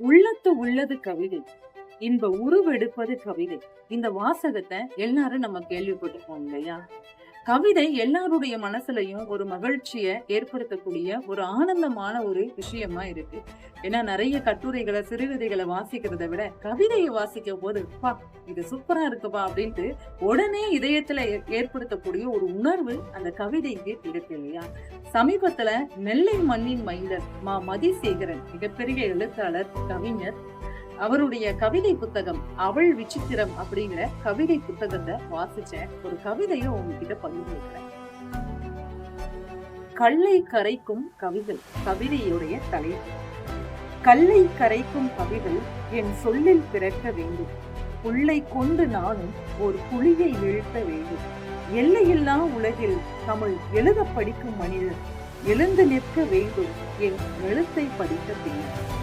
உள்ளத்து உள்ளது கவிதை, இன்ப உருவெடுப்பது கவிதை. இந்த வாசகத்தை எல்லாரும் நம்ம கேள்விப்பட்டிருப்போம் இல்லையா? கவிதை எல்லாருடைய மனசுலயும் ஒரு மகிழ்ச்சியை ஏற்படுத்தக்கூடிய ஒரு ஆனந்தமான ஒரு விஷயமா இருக்கு. ஏன்னா நிறைய கட்டுரைகளை சிறுகதைகளை வாசிக்கிறத விட கவிதையை வாசிக்கும் போது பா இது சூப்பரா இருக்குப்பா அப்படின்ட்டு உடனே இதயத்துல ஏற்படுத்தக்கூடிய ஒரு உணர்வு அந்த கவிதைக்கு இருக்கு இல்லையா? சமீபத்துல நெல்லை மண்ணின் மைந்தர் மதிசேகரன், மிகப்பெரிய எழுத்தாளர், கவிஞர், அவருடைய கவிதை புத்தகம் அவள் விசித்திரம் அப்படிங்கிற கவிதை புத்தகத்தை வாசிச்சேன். ஒரு கவிதையை உங்ககிட்ட பகிர்ந்துக்கிறேன். கல்லை கரைக்கும் கவிகள், கவிதையுடைய தலைப்பு. கல்லை கரைக்கும் கவிகள் என் சொல்லில் பிறக்க வேண்டும். புல்லை கொண்டு நானும் ஒரு புலியை வீழ்த்த வேண்டும். எல்லையில்லா உலகில் தமிழ் எழுத படிக்கும் மனிதர் எழுந்து நிற்க வேண்டும் என் எழுத்தை படித்த பின்னர்.